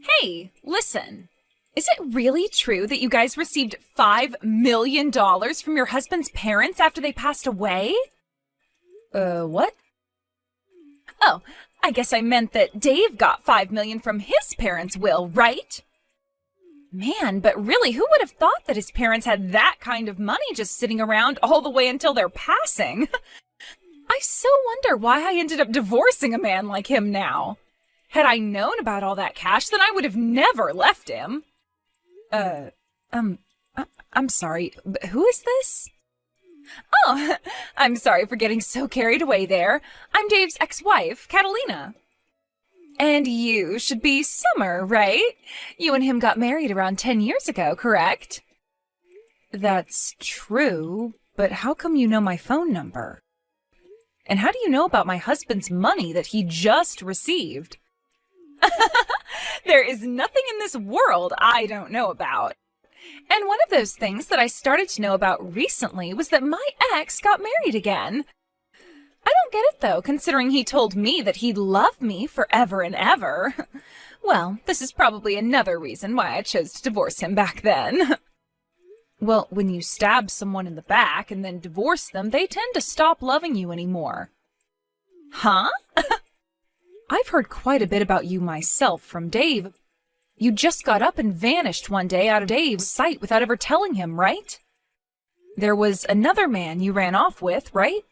Hey, listen. Is it really true that you guys received $5 million from your husband's parents after they passed away? What? Oh, I guess I meant that Dave got $5 million from his parents' will, right? Man, but really, who would have thought that his parents had that kind of money just sitting around all the way until their passing? I so wonder why I ended up divorcing a man like him now. Had I known about all that cash, then I would have never left him. I'm sorry, but who is this? Oh, I'm sorry for getting so carried away there. I'm Dave's ex-wife, Catalina. And you should be Summer, right? You and him got married around 10 years ago, correct? That's true, but how come you know my phone number? And how do you know about my husband's money that he just received? There is nothing in this world I don't know about. And one of those things that I started to know about recently was that my ex got married again. I don't get it, though, considering he told me that he'd love me forever and ever. Well, this is probably another reason why I chose to divorce him back then. Well, when you stab someone in the back and then divorce them, they tend to stop loving you anymore. Huh? I've heard quite a bit about you myself from Dave. You just got up and vanished one day out of Dave's sight without ever telling him, right? There was another man you ran off with, right?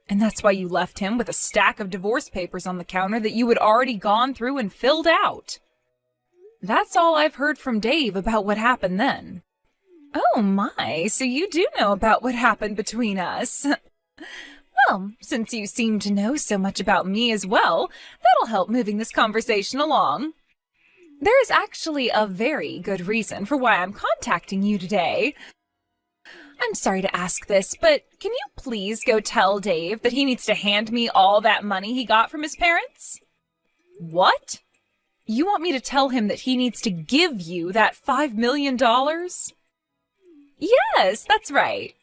And that's why you left him with a stack of divorce papers on the counter that you had already gone through and filled out. That's all I've heard from Dave about what happened then. Oh my, so you do know about what happened between us. Well, since you seem to know so much about me as well, that'll help moving this conversation along. There is actually a very good reason for why I'm contacting you today. I'm sorry to ask this, but can you please go tell Dave that he needs to hand me all that money he got from his parents? What? You want me to tell him that he needs to give you that $5 million? Yes, that's right.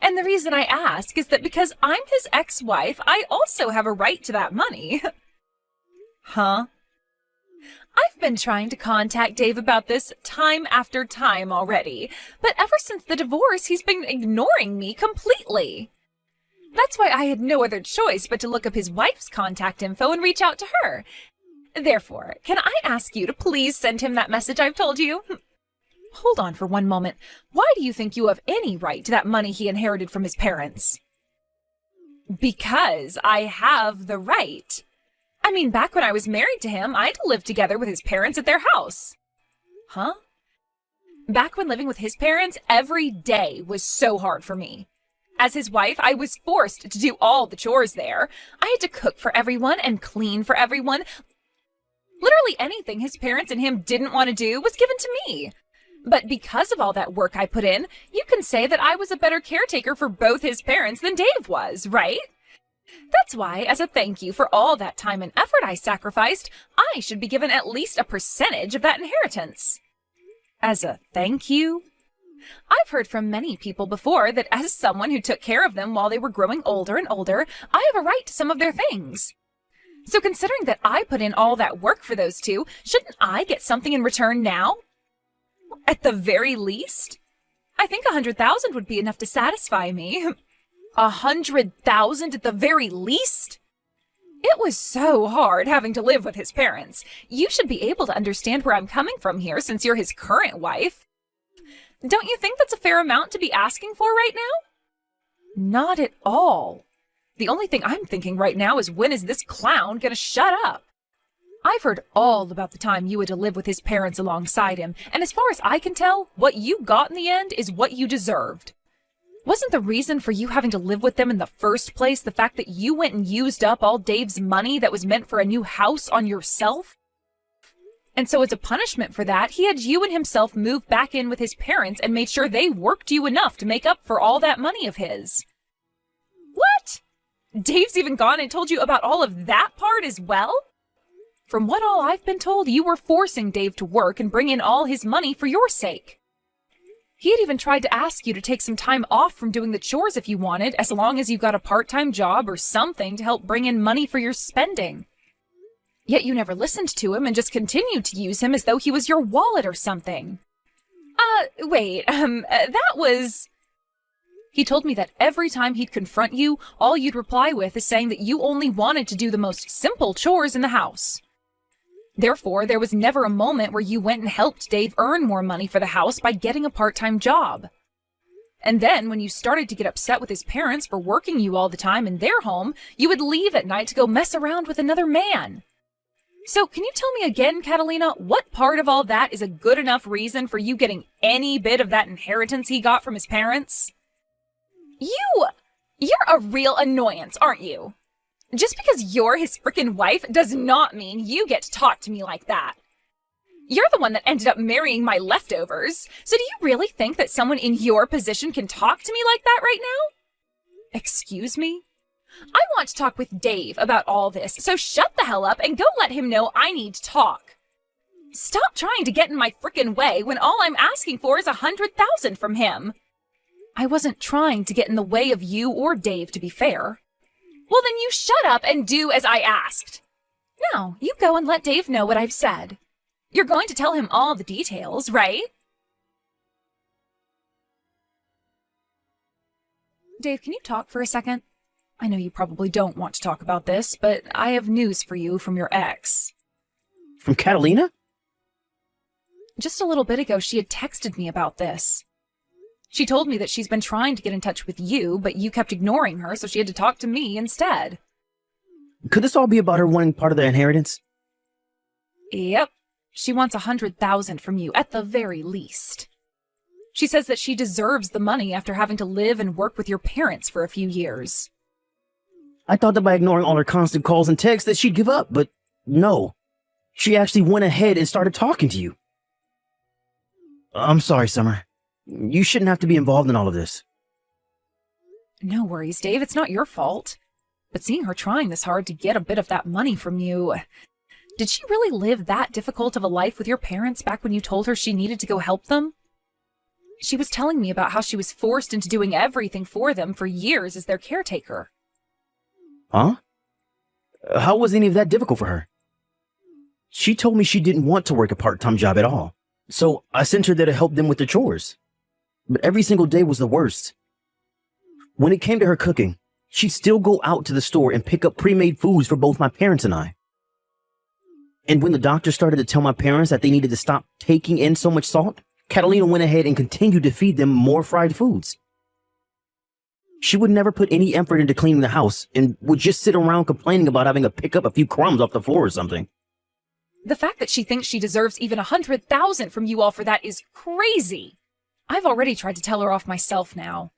And the reason I ask is that because I'm his ex-wife, I also have a right to that money. Huh? I've been trying to contact Dave about this time after time already, but ever since the divorce, he's been ignoring me completely. That's why I had no other choice but to look up his wife's contact info and reach out to her. Therefore, can I ask you to please send him that message I've told you? Hold on for one moment. Why do you think you have any right to that money he inherited from his parents? Because I have the right. I mean, back when I was married to him, I had to live together with his parents at their house. Huh? Back when living with his parents, every day was so hard for me. As his wife, I was forced to do all the chores there. I had to cook for everyone and clean for everyone. Literally anything his parents and him didn't want to do was given to me. But because of all that work I put in, you can say that I was a better caretaker for both his parents than Dave was, right? That's why, as a thank you for all that time and effort I sacrificed, I should be given at least a percentage of that inheritance. As a thank you? I've heard from many people before that as someone who took care of them while they were growing older and older, I have a right to some of their things. So considering that I put in all that work for those two, shouldn't I get something in return now? At the very least? I think 100,000 would be enough to satisfy me. 100,000 at the very least? It was so hard having to live with his parents. You should be able to understand where I'm coming from here since you're his current wife. Don't you think that's a fair amount to be asking for right now? Not at all. The only thing I'm thinking right now is when is this clown gonna shut up? I've heard all about the time you had to live with his parents alongside him, and as far as I can tell, what you got in the end is what you deserved. Wasn't the reason for you having to live with them in the first place the fact that you went and used up all Dave's money that was meant for a new house on yourself? And so as a punishment for that, he had you and himself move back in with his parents and made sure they worked you enough to make up for all that money of his. What? Dave's even gone and told you about all of that part as well? From what all I've been told, you were forcing Dave to work and bring in all his money for your sake. He had even tried to ask you to take some time off from doing the chores if you wanted, as long as you got a part-time job or something to help bring in money for your spending. Yet you never listened to him and just continued to use him as though he was your wallet or something. That was... He told me that every time he'd confront you, all you'd reply with is saying that you only wanted to do the most simple chores in the house. Therefore, there was never a moment where you went and helped Dave earn more money for the house by getting a part-time job. And then, when you started to get upset with his parents for working you all the time in their home, you would leave at night to go mess around with another man. So, can you tell me again, Catalina, what part of all that is a good enough reason for you getting any bit of that inheritance he got from his parents? You're a real annoyance, aren't you? Just because you're his frickin' wife does not mean you get to talk to me like that. You're the one that ended up marrying my leftovers, so do you really think that someone in your position can talk to me like that right now? Excuse me? I want to talk with Dave about all this, so shut the hell up and go let him know I need to talk. Stop trying to get in my frickin' way when all I'm asking for is $100,000 from him. I wasn't trying to get in the way of you or Dave, to be fair. Well, then you shut up and do as I asked. Now, you go and let Dave know what I've said. You're going to tell him all the details, right? Dave, can you talk for a second? I know you probably don't want to talk about this, but I have news for you from your ex. From Catalina? Just a little bit ago, she had texted me about this. She told me that she's been trying to get in touch with you, but you kept ignoring her, so she had to talk to me instead. Could this all be about her wanting part of the inheritance? Yep. She wants $100,000 from you, at the very least. She says that she deserves the money after having to live and work with your parents for a few years. I thought that by ignoring all her constant calls and texts that she'd give up, but no. She actually went ahead and started talking to you. I'm sorry, Summer. You shouldn't have to be involved in all of this. No worries, Dave. It's not your fault. But seeing her trying this hard to get a bit of that money from you... Did she really live that difficult of a life with your parents back when you told her she needed to go help them? She was telling me about how she was forced into doing everything for them for years as their caretaker. Huh? How was any of that difficult for her? She told me she didn't want to work a part-time job at all, so I sent her there to help them with the chores. But every single day was the worst. When it came to her cooking, she'd still go out to the store and pick up pre-made foods for both my parents and I. And when the doctor started to tell my parents that they needed to stop taking in so much salt, Catalina went ahead and continued to feed them more fried foods. She would never put any effort into cleaning the house and would just sit around complaining about having to pick up a few crumbs off the floor or something. The fact that she thinks she deserves even $100,000 from you all for that is crazy. I've already tried to tell her off myself now.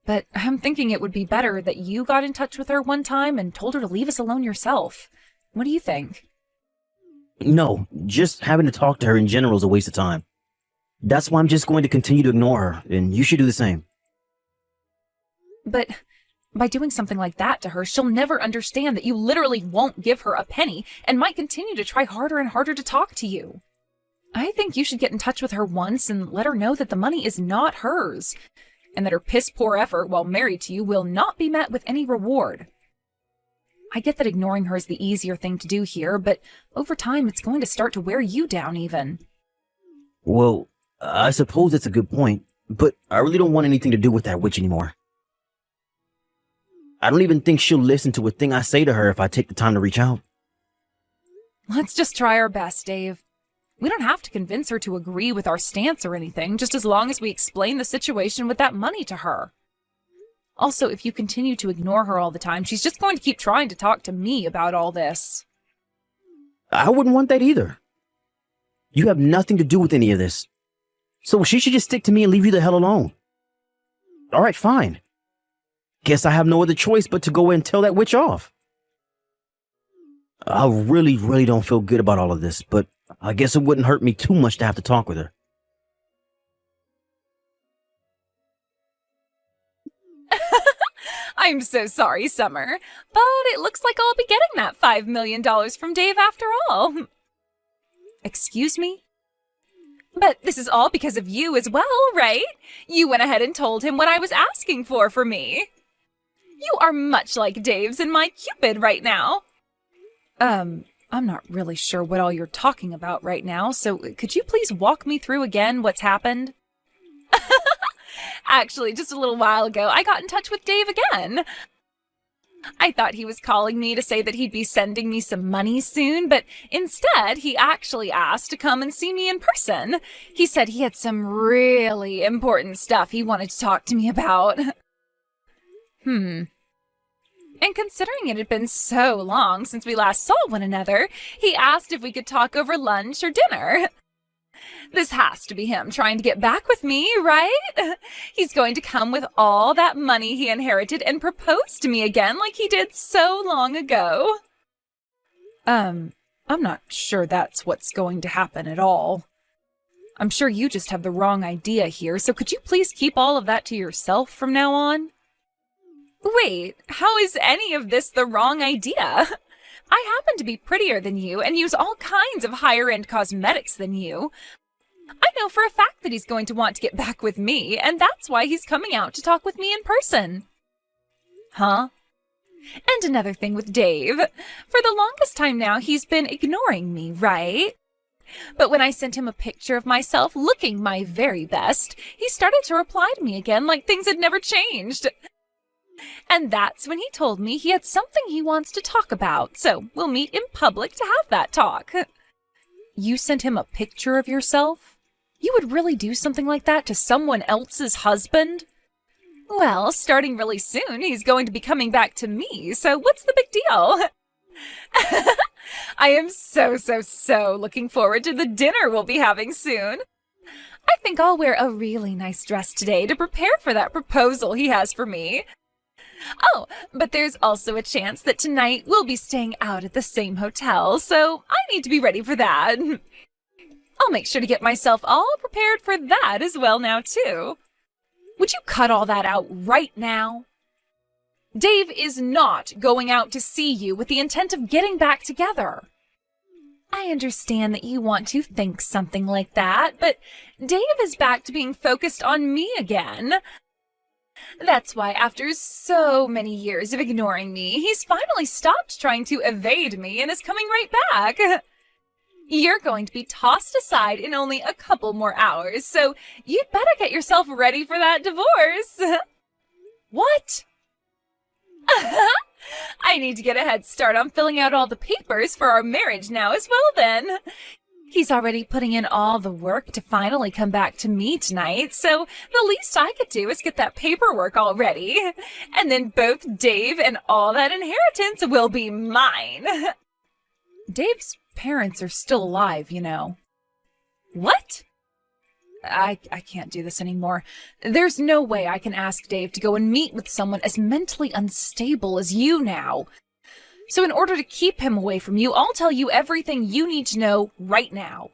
But I'm thinking it would be better that you got in touch with her one time and told her to leave us alone yourself. What do you think? No, just having to talk to her in general is a waste of time. That's why I'm just going to continue to ignore her, and you should do the same. But by doing something like that to her, she'll never understand that you literally won't give her a penny and might continue to try harder and harder to talk to you. I think you should get in touch with her once and let her know that the money is not hers, and that her piss-poor effort while married to you will not be met with any reward. I get that ignoring her is the easier thing to do here, but over time it's going to start to wear you down even. Well, I suppose it's a good point, but I really don't want anything to do with that witch anymore. I don't even think she'll listen to a thing I say to her if I take the time to reach out. Let's just try our best, Dave. We don't have to convince her to agree with our stance or anything, just as long as we explain the situation with that money to her. Also, if you continue to ignore her all the time, she's just going to keep trying to talk to me about all this. I wouldn't want that either. You have nothing to do with any of this. So she should just stick to me and leave you the hell alone. All right, fine. Guess I have no other choice but to go and tell that witch off. I really don't feel good about all of this, but I guess it wouldn't hurt me too much to have to talk with her. I'm so sorry, Summer, but it looks like I'll be getting that $5 million from Dave after all. Excuse me? But this is all because of you as well, right? You went ahead and told him what I was asking for me. You are much like Dave's and my Cupid right now. I'm not really sure what all you're talking about right now, so could you please walk me through again what's happened? Actually, just a little while ago, I got in touch with Dave again. I thought he was calling me to say that he'd be sending me some money soon, but instead he actually asked to come and see me in person. He said he had some really important stuff he wanted to talk to me about. And considering it had been so long since we last saw one another, he asked if we could talk over lunch or dinner. This has to be him trying to get back with me, right? He's going to come with all that money he inherited and propose to me again like he did so long ago. I'm not sure that's what's going to happen at all. I'm sure you just have the wrong idea here, so could you please keep all of that to yourself from now on? Wait, how is any of this the wrong idea? I happen to be prettier than you and use all kinds of higher-end cosmetics than you. I know for a fact that he's going to want to get back with me, and that's why he's coming out to talk with me in person. Huh? And another thing with Dave. For the longest time now, he's been ignoring me, right? But when I sent him a picture of myself looking my very best, he started to reply to me again like things had never changed. And that's when he told me he had something he wants to talk about, so we'll meet in public to have that talk. You sent him a picture of yourself? You would really do something like that to someone else's husband? Well, starting really soon, he's going to be coming back to me, so what's the big deal? I am so looking forward to the dinner we'll be having soon. I think I'll wear a really nice dress today to prepare for that proposal he has for me. Oh, but there's also a chance that tonight we'll be staying out at the same hotel, so I need to be ready for that. I'll make sure to get myself all prepared for that as well now, too. Would you cut all that out right now? Dave is not going out to see you with the intent of getting back together. I understand that you want to think something like that, but Dave is back to being focused on me again. That's why after so many years of ignoring me, he's finally stopped trying to evade me and is coming right back. You're going to be tossed aside in only a couple more hours, so you'd better get yourself ready for that divorce. What? I need to get a head start on filling out all the papers for our marriage now as well then. He's already putting in all the work to finally come back to me tonight, so the least I could do is get that paperwork all ready. And then both Dave and all that inheritance will be mine. Dave's parents are still alive, you know. What? I can't do this anymore. There's no way I can ask Dave to go and meet with someone as mentally unstable as you now. So in order to keep him away from you, I'll tell you everything you need to know right now.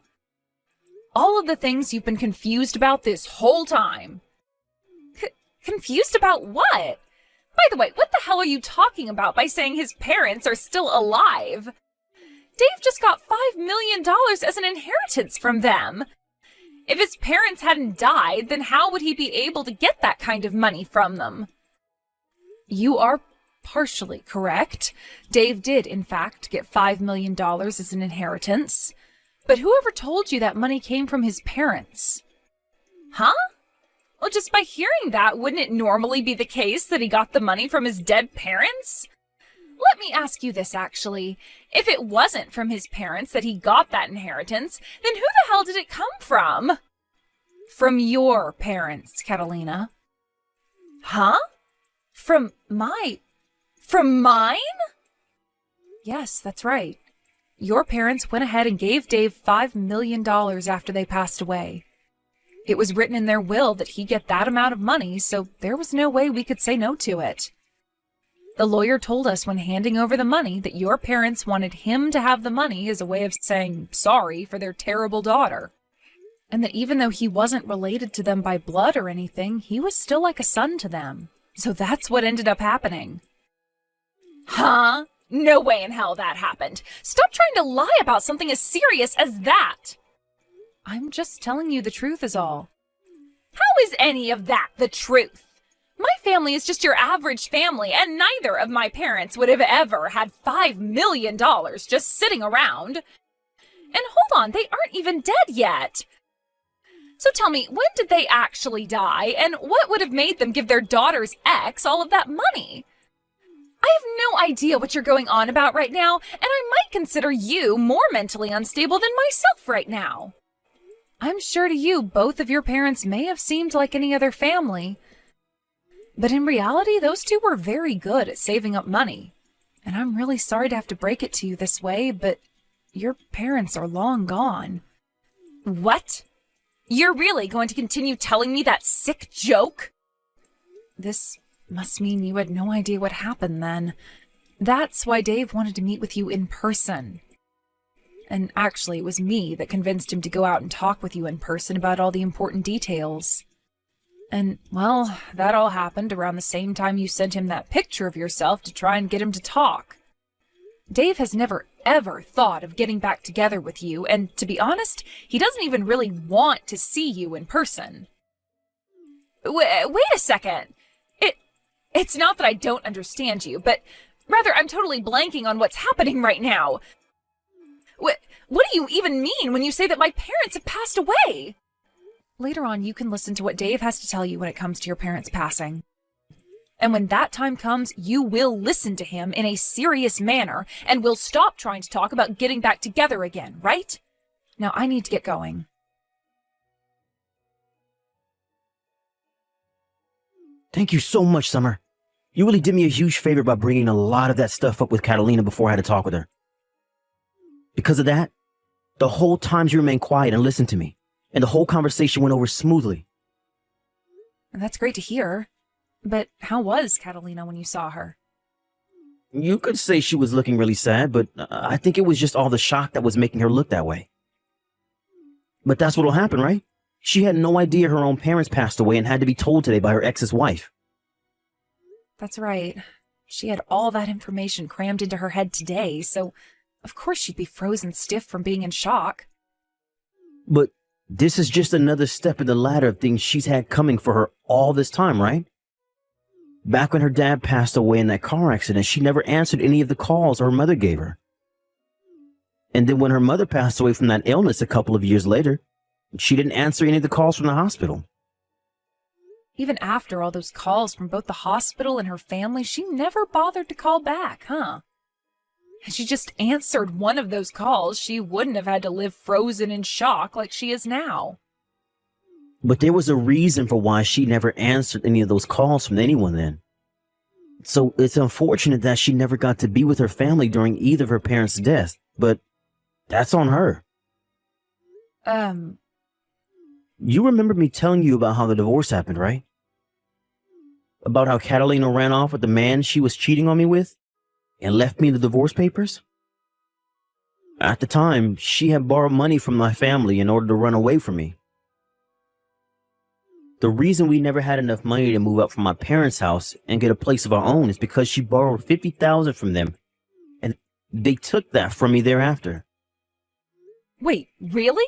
All of the things you've been confused about this whole time. Confused about what? By the way, what the hell are you talking about by saying his parents are still alive? Dave just got $5 million as an inheritance from them. If his parents hadn't died, then how would he be able to get that kind of money from them? You are partially correct. Dave did, in fact, get $5 million as an inheritance. But whoever told you that money came from his parents? Huh? Well, just by hearing that, wouldn't it normally be the case that he got the money from his dead parents? Let me ask you this, actually. If it wasn't from his parents that he got that inheritance, then who the hell did it come from? From your parents, Catalina. Huh? From mine? Yes, that's right. Your parents went ahead and gave Dave $5 million after they passed away. It was written in their will that he'd get that amount of money, so there was no way we could say no to it. The lawyer told us when handing over the money that your parents wanted him to have the money as a way of saying sorry for their terrible daughter. And that even though he wasn't related to them by blood or anything, he was still like a son to them. So that's what ended up happening. Huh? No way in hell that happened. Stop trying to lie about something as serious as that. I'm just telling you the truth is all. How is any of that the truth? My family is just your average family, and neither of my parents would have ever had $5 million just sitting around. And hold on, they aren't even dead yet. So tell me, when did they actually die, and what would have made them give their daughter's ex all of that money? I have no idea what you're going on about right now, and I might consider you more mentally unstable than myself right now. I'm sure to you, both of your parents may have seemed like any other family. But in reality, those two were very good at saving up money. And I'm really sorry to have to break it to you this way, but your parents are long gone. What? You're really going to continue telling me that sick joke? This must mean you had no idea what happened then. That's why Dave wanted to meet with you in person. And actually, it was me that convinced him to go out and talk with you in person about all the important details. And, well, that all happened around the same time you sent him that picture of yourself to try and get him to talk. Dave has never, ever thought of getting back together with you, and to be honest, he doesn't even really want to see you in person. Wait a second. It's not that I don't understand you, but rather I'm totally blanking on what's happening right now. What do you even mean when you say that my parents have passed away? Later on, you can listen to what Dave has to tell you when it comes to your parents passing. And when that time comes, you will listen to him in a serious manner, and will stop trying to talk about getting back together again, right? Now, I need to get going. Thank you so much, Summer. You really did me a huge favor by bringing a lot of that stuff up with Catalina before I had to talk with her. Because of that, the whole time you remained quiet and listened to me, and the whole conversation went over smoothly. That's great to hear. But how was Catalina when you saw her? You could say she was looking really sad, but I think it was just all the shock that was making her look that way. But that's what'll happen, right? She had no idea her own parents passed away and had to be told today by her ex's wife. That's right. She had all that information crammed into her head today, so of course she'd be frozen stiff from being in shock. But this is just another step in the ladder of things she's had coming for her all this time, right? Back when her dad passed away in that car accident, she never answered any of the calls her mother gave her. And then when her mother passed away from that illness a couple of years later, she didn't answer any of the calls from the hospital. Even after all those calls from both the hospital and her family, she never bothered to call back, huh? Had she just answered one of those calls, she wouldn't have had to live frozen in shock like she is now. But there was a reason for why she never answered any of those calls from anyone then. So it's unfortunate that she never got to be with her family during either of her parents' deaths, but that's on her. You remember me telling you about how the divorce happened, right? About how Catalina ran off with the man she was cheating on me with and left me the divorce papers? At the time, she had borrowed money from my family in order to run away from me. The reason we never had enough money to move up from my parents' house and get a place of our own is because she borrowed $50,000 from them, and they took that from me thereafter. Wait, really?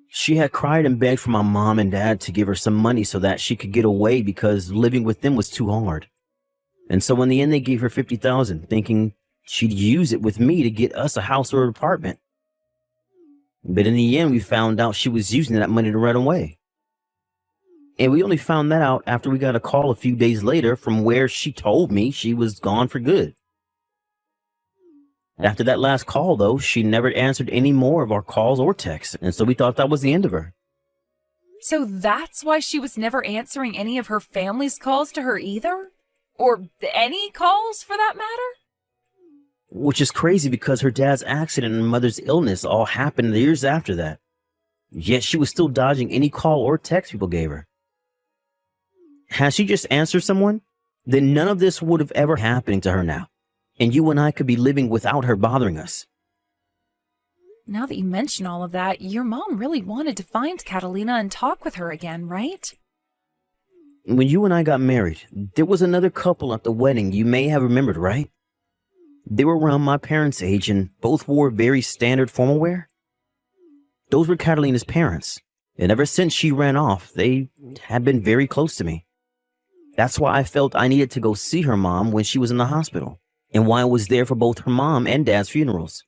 She had cried and begged for my mom and dad to give her some money so that she could get away because living with them was too hard. And so in the end, they gave her $50,000, thinking she'd use it with me to get us a house or an apartment. But in the end, we found out she was using that money to run away. And we only found that out after we got a call a few days later from where she told me she was gone for good. After that last call, though, she never answered any more of our calls or texts, and so we thought that was the end of her. So that's why she was never answering any of her family's calls to her either? Or any calls, for that matter? Which is crazy because her dad's accident and mother's illness all happened years after that. Yet she was still dodging any call or text people gave her. Had she just answered someone, then none of this would have ever happened to her now, and you and I could be living without her bothering us. Now that you mention all of that, your mom really wanted to find Catalina and talk with her again, right? When you and I got married, there was another couple at the wedding you may have remembered, right? They were around my parents' age and both wore very standard formal wear. Those were Catalina's parents, and ever since she ran off, they had been very close to me. That's why I felt I needed to go see her mom when she was in the hospital, and why I was there for both her mom and dad's funerals.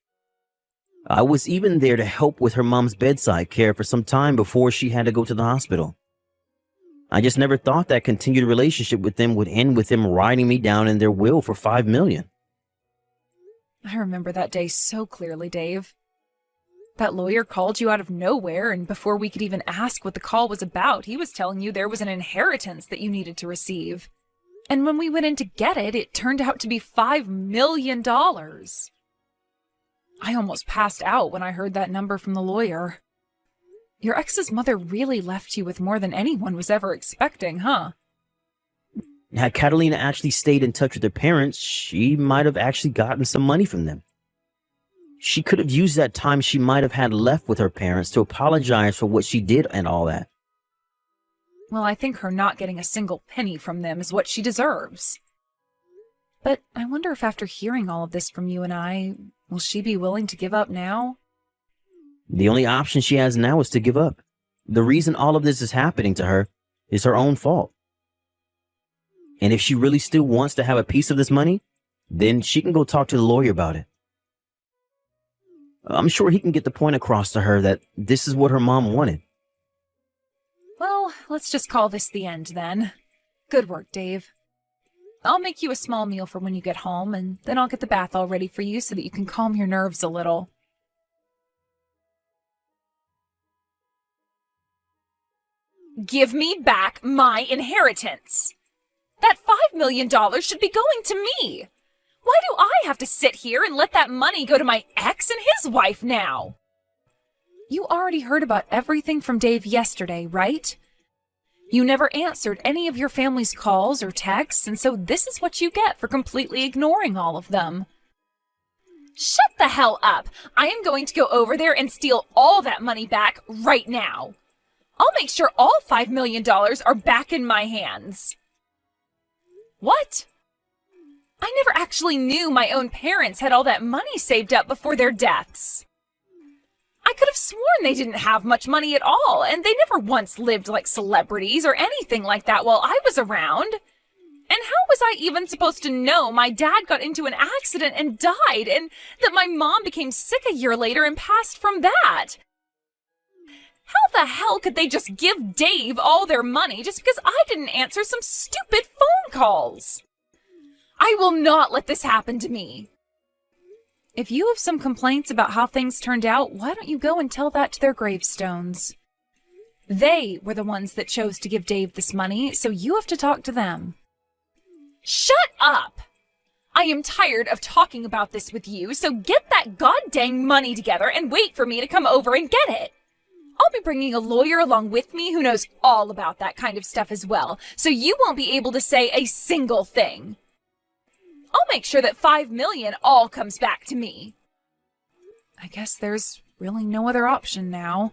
I was even there to help with her mom's bedside care for some time before she had to go to the hospital. I just never thought that continued relationship with them would end with them writing me down in their will for $5 million. I remember that day so clearly, Dave. That lawyer called you out of nowhere, and before we could even ask what the call was about, he was telling you there was an inheritance that you needed to receive. And when we went in to get it, it turned out to be $5 million. I almost passed out when I heard that number from the lawyer. Your ex's mother really left you with more than anyone was ever expecting, huh? Had Catalina actually stayed in touch with her parents, she might have actually gotten some money from them. She could have used that time she might have had left with her parents to apologize for what she did and all that. Well, I think her not getting a single penny from them is what she deserves. But I wonder if after hearing all of this from you and I, will she be willing to give up now? The only option she has now is to give up. The reason all of this is happening to her is her own fault. And if she really still wants to have a piece of this money, then she can go talk to the lawyer about it. I'm sure he can get the point across to her that this is what her mom wanted. Well, let's just call this the end then. Good work, Dave. I'll make you a small meal for when you get home, and then I'll get the bath all ready for you so that you can calm your nerves a little. Give me back my inheritance! That $5 million should be going to me! Why do I have to sit here and let that money go to my ex and his wife now? You already heard about everything from Dave yesterday, right? You never answered any of your family's calls or texts, and so this is what you get for completely ignoring all of them. Shut the hell up! I am going to go over there and steal all that money back right now. I'll make sure all $5 million are back in my hands. What? I never actually knew my own parents had all that money saved up before their deaths. I could have sworn they didn't have much money at all, and they never once lived like celebrities or anything like that while I was around. And how was I even supposed to know my dad got into an accident and died, and that my mom became sick a year later and passed from that? How the hell could they just give Dave all their money just because I didn't answer some stupid phone calls? I will not let this happen to me. If you have some complaints about how things turned out, why don't you go and tell that to their gravestones? They were the ones that chose to give Dave this money, so you have to talk to them. Shut up! I am tired of talking about this with you, so get that goddamn money together and wait for me to come over and get it. I'll be bringing a lawyer along with me who knows all about that kind of stuff as well, so you won't be able to say a single thing. I'll make sure that $5 million all comes back to me. I guess there's really no other option now.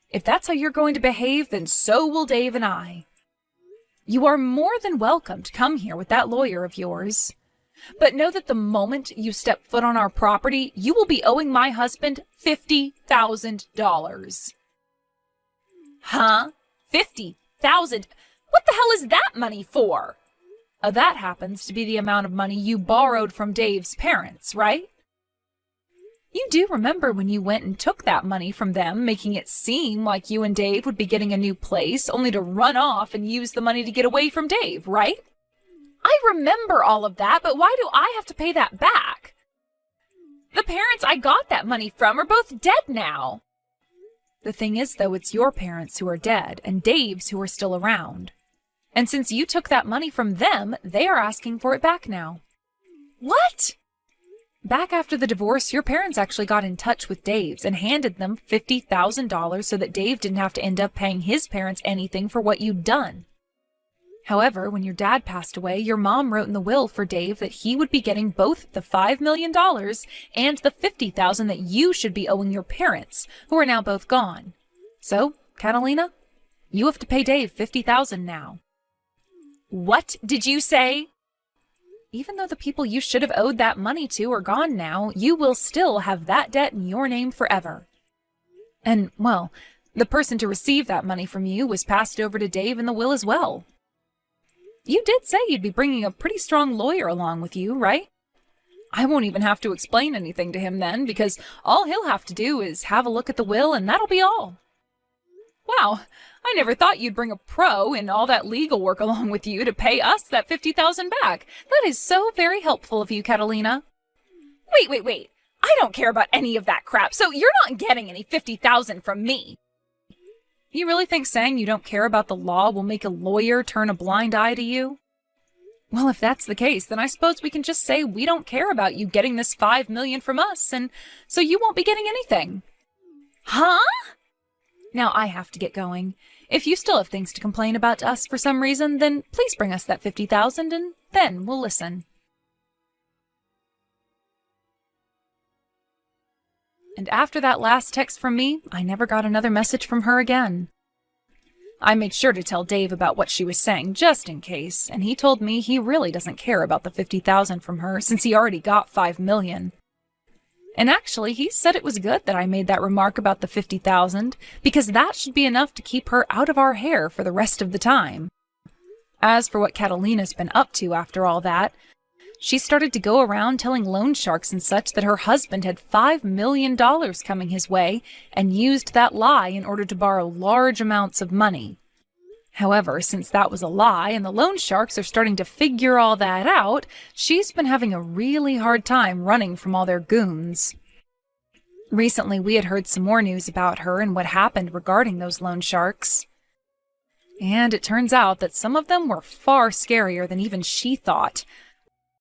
If that's how you're going to behave, then so will Dave and I. You are more than welcome to come here with that lawyer of yours. But know that the moment you step foot on our property, you will be owing my husband $50,000. Huh? 50,000? What the hell is that money for? That happens to be the amount of money you borrowed from Dave's parents, right? You do remember when you went and took that money from them, making it seem like you and Dave would be getting a new place, only to run off and use the money to get away from Dave, right? I remember all of that, but why do I have to pay that back? The parents I got that money from are both dead now. The thing is, though, it's your parents who are dead and Dave's who are still around. And since you took that money from them, they are asking for it back now. What? Back after the divorce, your parents actually got in touch with Dave's and handed them $50,000 so that Dave didn't have to end up paying his parents anything for what you'd done. However, when your dad passed away, your mom wrote in the will for Dave that he would be getting both the $5 million and the $50,000 that you should be owing your parents, who are now both gone. So, Catalina, you have to pay Dave $50,000 now. What did you say? Even though the people you should have owed that money to are gone now, you will still have that debt in your name forever. And, well, the person to receive that money from you was passed over to Dave in the will as well. You did say you'd be bringing a pretty strong lawyer along with you, right? I won't even have to explain anything to him then, because all he'll have to do is have a look at the will and that'll be all. Wow, I never thought you'd bring a pro and all that legal work along with you to pay us that $50,000 back. That is so very helpful of you, Catalina. Wait. I don't care about any of that crap, so you're not getting any $50,000 from me. You really think saying you don't care about the law will make a lawyer turn a blind eye to you? Well, if that's the case, then I suppose we can just say we don't care about you getting this $5 million from us, and so you won't be getting anything. Huh? Now I have to get going. If you still have things to complain about us for some reason, then please bring us that $50,000 and then we'll listen. And after that last text from me, I never got another message from her again. I made sure to tell Dave about what she was saying, just in case, and he told me he really doesn't care about the $50,000 from her since he already got $5 million. And actually, he said it was good that I made that remark about the $50,000, because that should be enough to keep her out of our hair for the rest of the time. As for what Catalina's been up to after all that, she started to go around telling loan sharks and such that her husband had $5 million coming his way and used that lie in order to borrow large amounts of money. However, since that was a lie and the loan sharks are starting to figure all that out, she's been having a really hard time running from all their goons. Recently, we had heard some more news about her and what happened regarding those loan sharks. And it turns out that some of them were far scarier than even she thought.